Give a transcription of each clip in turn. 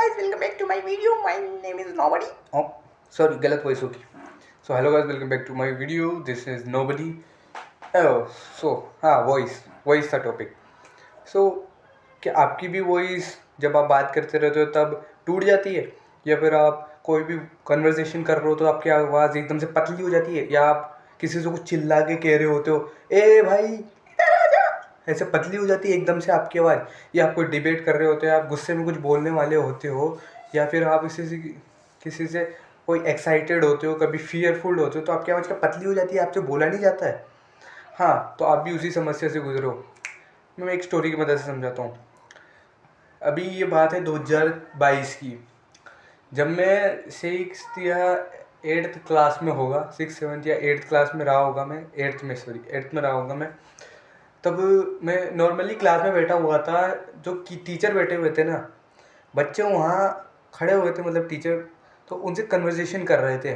guys, welcome back to my video. My name is Nobody. Oh, sorry, गलत voice होगी. So hello guys, welcome back to my video. This is Nobody. Oh, so हाँ voice था topic. So क्या आपकी भी voice जब आप बात करते रहते हो तब टूट जाती है, या फिर आप कोई भी कन्वर्सेशन कर रहे हो तो आपकी आवाज़ एकदम से पतली हो जाती है, या आप किसी से कुछ चिल्ला के कह रहे होते हो ए भाई ऐसे पतली हो जाती है एकदम से आपकी आवाज़, या आप कोई डिबेट कर रहे होते हो, आप गुस्से में कुछ बोलने वाले होते हो, या फिर आप किसी से कोई एक्साइटेड होते हो, कभी फियरफुल होते हो, तो आपकी आवाज़ क्या पतली हो जाती है, आपसे बोला नहीं जाता है. हाँ, तो आप भी उसी समस्या से गुजरो. मैं एक स्टोरी की मदद से समझाता हूँ. अभी ये बात है 2022 की, जब मैं 6th या 8th क्लास में होगा, 6th 7th या 8th क्लास में रहा होगा मैं, 8th में रहा होगा मैं. तब मैं नॉर्मली क्लास में बैठा हुआ था, जो कि टीचर बैठे हुए थे ना, बच्चे वहाँ खड़े हुए थे, मतलब टीचर तो उनसे कन्वर्सेशन कर रहे थे.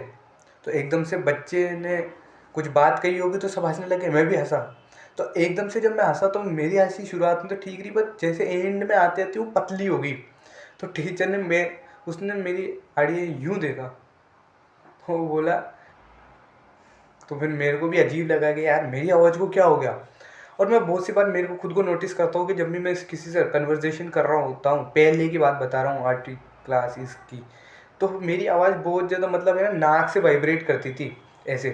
तो एकदम से बच्चे ने कुछ बात कही होगी तो सब हंसने लगे, मैं भी हंसा. तो एकदम से जब मैं हंसा तो मेरी हंसी शुरुआत में तो ठीक रही, बट जैसे एंड में आते आते वो पतली हो गई. तो टीचर ने उसने मेरी आड़ियाँ यूँ देखा, तो वो बोला. तो फिर मेरे को भी अजीब लगा कि यार मेरी आवाज़ को क्या हो गया. और मैं बहुत सी बार मेरे को खुद को नोटिस करता हूँ कि जब भी मैं किसी से कन्वर्सेशन कर रहा होता हूँ, पहले की बात बता रहा हूँ 8वीं क्लास इसकी, तो मेरी आवाज़ बहुत ज़्यादा मतलब है ना नाक से वाइब्रेट करती थी ऐसे.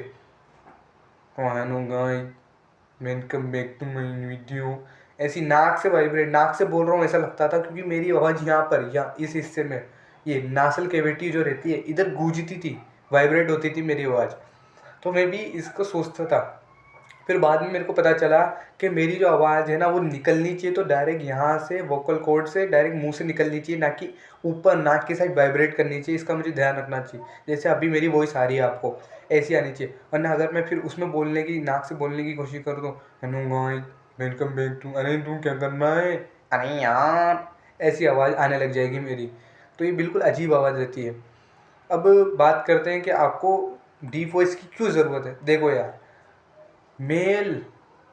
Welcome back to my video, ऐसी नाक से वाइब्रेट, नाक से बोल रहा हूँ ऐसा लगता था, क्योंकि मेरी आवाज़ यहाँ पर या इस हिस्से में, ये नासल कैविटी जो रहती है इधर गूंजती थी, वाइब्रेट होती थी मेरी आवाज़. तो मैं भी इसको सोचता था. फिर बाद में मेरे को पता चला कि मेरी जो आवाज़ है ना वो निकलनी चाहिए तो डायरेक्ट यहाँ से वोकल कॉर्ड से डायरेक्ट मुंह से निकलनी चाहिए, ना कि ऊपर नाक की साइड वाइब्रेट करनी चाहिए. इसका मुझे ध्यान रखना चाहिए. जैसे अभी मेरी वॉइस आ रही है आपको, ऐसी आनी चाहिए. वरना अगर मैं फिर उसमें बोलने की, नाक से बोलने की कोशिश करूँ तो hello guys welcome back to, अरे तू क्या करना है, अरे यार, ऐसी आवाज़ आने लग जाएगी मेरी. तो ये बिल्कुल अजीब आवाज़ रहती है. अब बात करते हैं कि आपको डीप वॉइस की क्यों ज़रूरत है. देखो यार,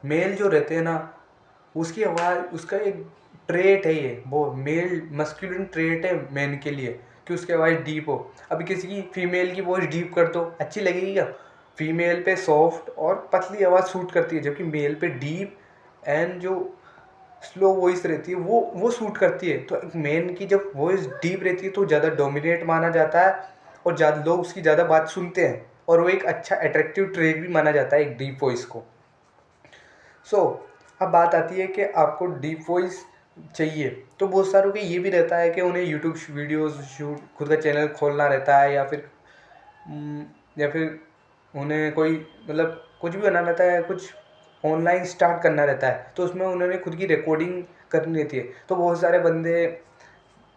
मेल जो रहते हैं ना, उसकी आवाज़, उसका एक ट्रेट है, ये वो मेल मस्कुलिन ट्रेट है मैन के लिए, कि उसकी आवाज़ डीप हो. अभी किसी की फीमेल की वॉइस डीप कर दो, अच्छी लगेगी क्या. फीमेल पे सॉफ्ट और पतली आवाज़ सूट करती है, जबकि मेल पे डीप एंड जो स्लो वॉइस रहती है वो सूट करती है. तो एक मैन की जब वॉइस डीप रहती है तो ज़्यादा डोमिनेट माना जाता है, और ज़्यादा लोग उसकी ज़्यादा बात सुनते हैं, और वो एक अच्छा अट्रैक्टिव ट्रेट भी माना जाता है एक डीप वॉइस को. अब बात आती है कि आपको डीप वॉइस चाहिए, तो बहुत सारों के ये भी रहता है कि उन्हें यूट्यूब वीडियोस शूट, खुद का चैनल खोलना रहता है, या फिर उन्हें कोई मतलब कुछ भी बनाना रहता है, कुछ ऑनलाइन स्टार्ट करना रहता है, तो उसमें उन्होंने खुद की रिकॉर्डिंग करनी रहती है. तो बहुत सारे बंदे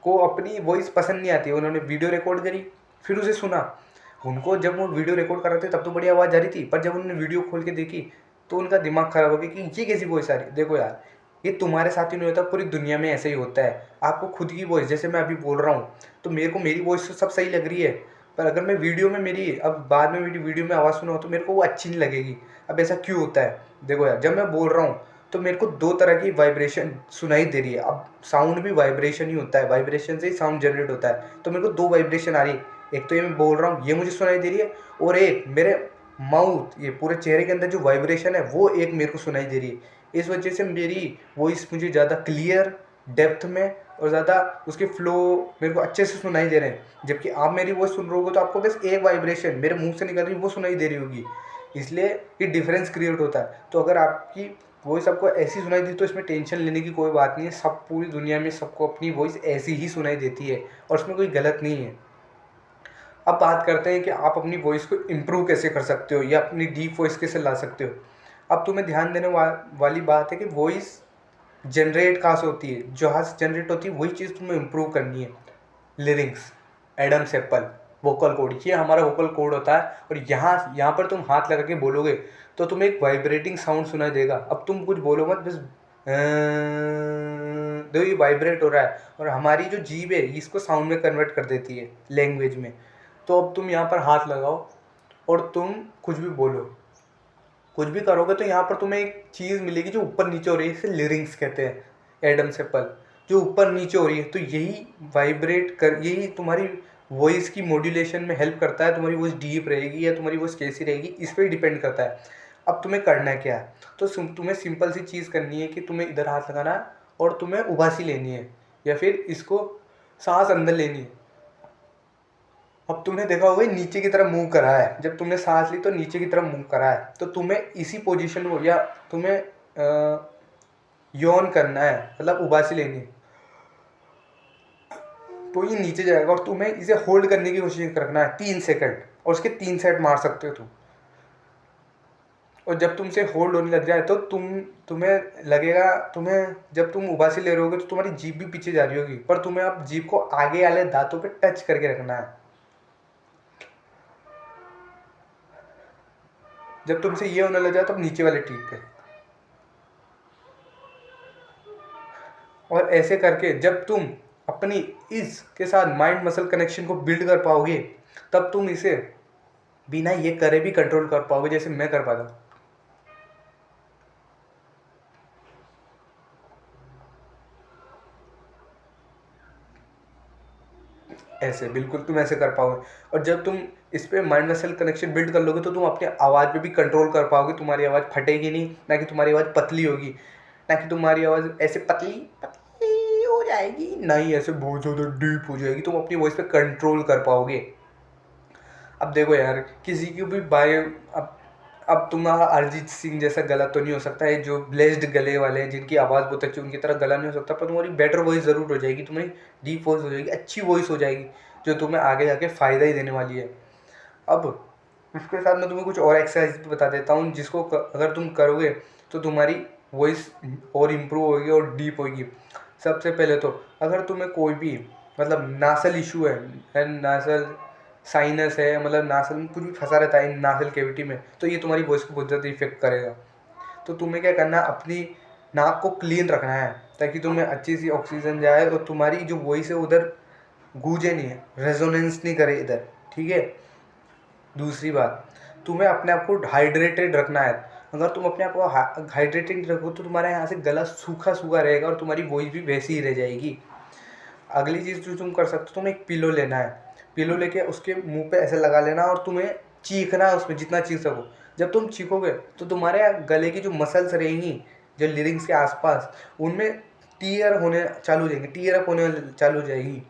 को अपनी वॉइस पसंद नहीं आती है, उन्होंने वीडियो रिकॉर्ड करी, फिर उसे सुना. उनको जब वो वीडियो रिकॉर्ड कर रहे थे तब तो बड़ी आवाज़ आ रही थी, पर जब उन्होंने वीडियो खोल के देखी तो उनका दिमाग ख़राब हो गया कि ये कैसी वॉइस आ रही. देखो यार, ये तुम्हारे साथ ही नहीं होता, पूरी दुनिया में ऐसे ही होता है. आपको खुद की वॉइस, जैसे मैं अभी बोल रहा हूँ, तो मेरे को मेरी वॉइस तो सब सही लग रही है, पर अगर मैं वीडियो में मेरी, अब बाद में मेरी वीडियो में आवाज़ सुना हो तो मेरे को वो अच्छी नहीं लगेगी. अब ऐसा क्यों होता है. देखो यार, जब मैं बोल रहा हूँ तो मेरे को 2 तरह की वाइब्रेशन सुनाई दे रही है. अब साउंड भी वाइब्रेशन ही होता है, वाइब्रेशन से ही साउंड जनरेट होता है. तो मेरे को 2 वाइब्रेशन आ रही है. एक तो ये मैं बोल रहा हूँ, ये मुझे सुनाई दे रही है, और एक मेरे माउथ, ये पूरे चेहरे के अंदर जो वाइब्रेशन है वो एक मेरे को सुनाई दे रही है. इस वजह से मेरी वॉइस मुझे ज़्यादा क्लियर, डेप्थ में, और ज़्यादा उसके फ्लो मेरे को अच्छे से सुनाई दे रहे हैं. जबकि आप मेरी वॉइस सुन रहे होगे तो आपको बस एक वाइब्रेशन मेरे मुंह से निकल रही वो सुनाई दे रही होगी. इसलिए ये डिफरेंस क्रिएट होता है. तो अगर आपकी वॉइस आपको ऐसी सुनाई दी तो इसमें टेंशन लेने की कोई बात नहीं है. सब पूरी दुनिया में सबको अपनी वॉइस ऐसी ही सुनाई देती है, और उसमें कोई गलत नहीं है. अब बात करते हैं कि आप अपनी वॉइस को इम्प्रूव कैसे कर सकते हो, या अपनी डीप वॉइस कैसे ला सकते हो. अब तुम्हें ध्यान देने वाली बात है कि वॉइस जनरेट कहाँ से होती है. जहाँ से जनरेट होती है वही चीज़ तुम्हें इम्प्रूव करनी है. Lyrics, Adam's apple, vocal cord, ये हमारा वोकल कोड होता है. और यहाँ पर तुम हाथ लगा के बोलोगे तो तुम्हें एक वाइब्रेटिंग साउंड सुनाई देगा. अब तुम कुछ बोलो मत, बस दो, ये वाइब्रेट हो रहा है, और हमारी जो जीभ है इसको साउंड में कन्वर्ट कर देती है लैंग्वेज में. तो अब तुम यहाँ पर हाथ लगाओ और तुम कुछ भी बोलो, कुछ भी करोगे तो यहाँ पर तुम्हें एक चीज़ मिलेगी जो ऊपर नीचे हो रही है, इसे लिरिक्स कहते हैं, एडम एप्पल. जो ऊपर नीचे हो रही है, तो यही तुम्हारी वॉइस की मॉड्यूलेशन में हेल्प करता है। तुम्हारी वॉइस डीप रहेगी या तुम्हारी वॉइस कैसी रहेगी, इस पर डिपेंड करता है। अब तुम्हें करना क्या है, तो तुम्हें सिंपल सी चीज़ करनी है कि तुम्हें इधर हाथ लगाना है और तुम्हें उबासी लेनी है या फिर इसको सांस अंदर लेनी है। अब तुमने देखा होगा नीचे की तरफ मूव करा है, जब तुमने सांस ली तो नीचे की तरफ मूव करा है, तो तुम्हें इसी पोजीशन को या तुम्हें यौन करना है, मतलब उबासी लेनी है, तो ये नीचे जाएगा और तुम्हें इसे होल्ड करने की कोशिश करना है 3 सेकंड, और उसके 3 सेट मार सकते हो तुम। और जब तुमसे होल्ड होने लग जाए तो तुम्हें लगेगा, तुम्हें जब तुम उबासी ले रहे होगे तो तुम्हारी जीभ भी पीछे जा रही होगी, पर तुम्हें अब जीभ को आगे वाले दांतों पे टच करके रखना है। जब तुमसे ये होने लग जाए तब नीचे वाले टीथ पे, और ऐसे करके जब तुम अपनी इसके साथ माइंड मसल कनेक्शन को बिल्ड कर पाओगे, तब तुम इसे बिना ये करे भी कंट्रोल कर पाओगे, जैसे मैं कर पाता हूँ। ऐसे बिल्कुल तुम ऐसे कर पाओगे। और जब तुम इस पे माइंड मसल कनेक्शन बिल्ड कर लोगे तो तुम अपनी आवाज़ पे भी कंट्रोल कर पाओगे। तुम्हारी आवाज़ फटेगी नहीं, ना कि तुम्हारी आवाज़ पतली होगी, ना कि तुम्हारी आवाज़ ऐसे पतली पतली हो जाएगी, ना ही ऐसे बहुत ज़्यादा डीप हो जाएगी। तुम अपनी वॉइस पे कंट्रोल कर पाओगे। अब देखो यार, किसी की भी अब तुम्हारा अरिजीत सिंह जैसा गला तो नहीं हो सकता है, जो ब्लेस्ड गले वाले हैं जिनकी आवाज़ बहुत अच्छी, उनकी तरह गला नहीं हो सकता, पर तुम्हारी बेटर वॉइस ज़रूर हो जाएगी, तुम्हारी डीप वॉइस हो जाएगी, अच्छी वॉइस हो जाएगी, जो तुम्हें आगे जाके फ़ायदा ही देने वाली है। अब इसके साथ मैं तुम्हें कुछ और एक्सरसाइज भी बता देता हूँ, जिसको अगर तुम करोगे तो तुम्हारी वॉइस और इम्प्रूव होगी और डीप होगी। सबसे पहले तो अगर तुम्हें कोई भी मतलब नासल इशू है, नासल साइनस है, मतलब नासल में कुछ भी फंसा रहता है नासल कैविटी में, तो ये तुम्हारी वॉइस को बहुत ज़्यादा इफेक्ट करेगा। तो तुम्हें क्या करना है, अपनी नाक को क्लीन रखना है ताकि तुम्हें अच्छी सी ऑक्सीजन जाए और तुम्हारी जो वॉइस है उधर गूंजे नहीं है, रेजोनेंस नहीं करे इधर, ठीक है। दूसरी बात, तुम्हें अपने आप को हाइड्रेटेड रखना है। अगर तुम अपने आप को हाइड्रेटेड रखो तो तुम्हारे यहाँ से गला सूखा सूखा रहेगा और तुम्हारी वॉइस भी वैसी ही रह जाएगी। अगली चीज़ जो तुम कर सकते हो, तुम्हें एक पिलो लेना है, पिलो लेके उसके मुंह पे ऐसे लगा लेना और तुम्हें चीखना है उसमें जितना चीख सको। जब तुम चीखोगे तो तुम्हारे गले की जो मसल्स रहेंगी जो लिरिंग्स के आसपास, उनमें टीयर होने चालू हो जाएंगे, टीयर अप होने चालू हो जाएगी,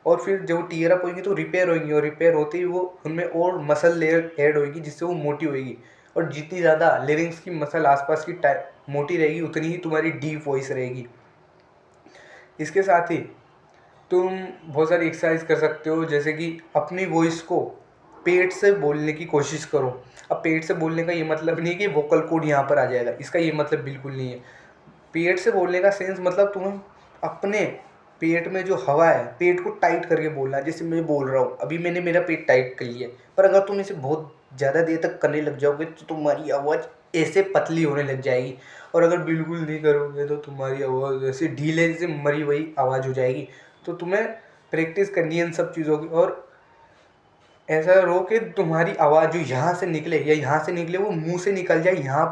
और फिर जब टीयर अप होगी तो रिपेयर होगी, और रिपेयर होते ही वो उनमें और मसल लेयर ऐड होगी जिससे वो मोटी होगी। और जितनी ज़्यादा लिरिंग्स की मसल आसपास की मोटी रहेगी उतनी ही तुम्हारी डीप वॉइस रहेगी। इसके साथ ही तुम बहुत सारी एक्सरसाइज कर सकते हो, जैसे कि अपनी वॉइस को पेट से बोलने की कोशिश करो। अब पेट से बोलने का ये मतलब नहीं है कि वोकल कोड यहाँ पर आ जाएगा, इसका ये मतलब बिल्कुल नहीं है। पेट से बोलने का सेंस मतलब तुम्हें अपने पेट में जो हवा है, पेट को टाइट करके बोलना है। जैसे मैं बोल रहा हूँ अभी, मैंने मेरा पेट टाइट कर लिया, पर अगर तुम इसे बहुत ज़्यादा देर तक करने लग जाओगे तो तुम्हारी आवाज़ ऐसे पतली होने लग जाएगी, और अगर बिल्कुल नहीं करोगे तो तुम्हारी आवाज़ ऐसे ढीले से मरी हुई आवाज़ हो जाएगी। तो तुम्हें प्रैक्टिस करनी है इन सब चीज़ों की, और ऐसा रो कि तुम्हारी आवाज़ जो यहाँ से निकले या यहाँ से निकले वो मुंह से निकल जाए, यहाँ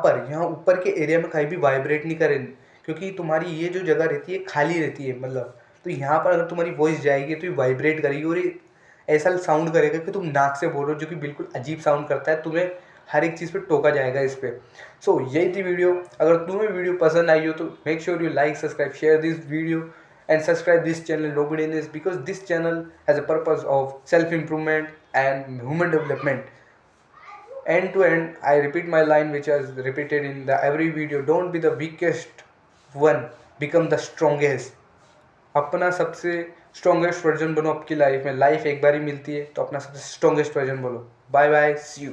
ऊपर के एरिया में कहीं भी वाइब्रेट नहीं करे, क्योंकि तुम्हारी ये जो जगह रहती है खाली रहती है, मतलब तो यहाँ पर अगर तुम्हारी वॉइस जाएगी तो ये वाइब्रेट करेगी और ये ऐसा साउंड करेगा कि तुम नाक से बोल रहे हो, जो कि बिल्कुल अजीब साउंड करता है। तुम्हें हर एक चीज़ पे टोका जाएगा इस पर। सो यही थी वीडियो। अगर तुम्हें वीडियो पसंद आई हो तो make sure you like, subscribe, share this video and subscribe this channel Nobodiness, because this channel has a purpose of self improvement and human development. End to end, I repeat my line which is repeated in the every video: don't be the weakest one, become the strongest. अपना सबसे strongest version बनो आपकी life में। Life एक बार ही मिलती है, तो अपना सबसे स्ट्रॉन्गेस्ट वर्जन बोलो। Bye bye, see you.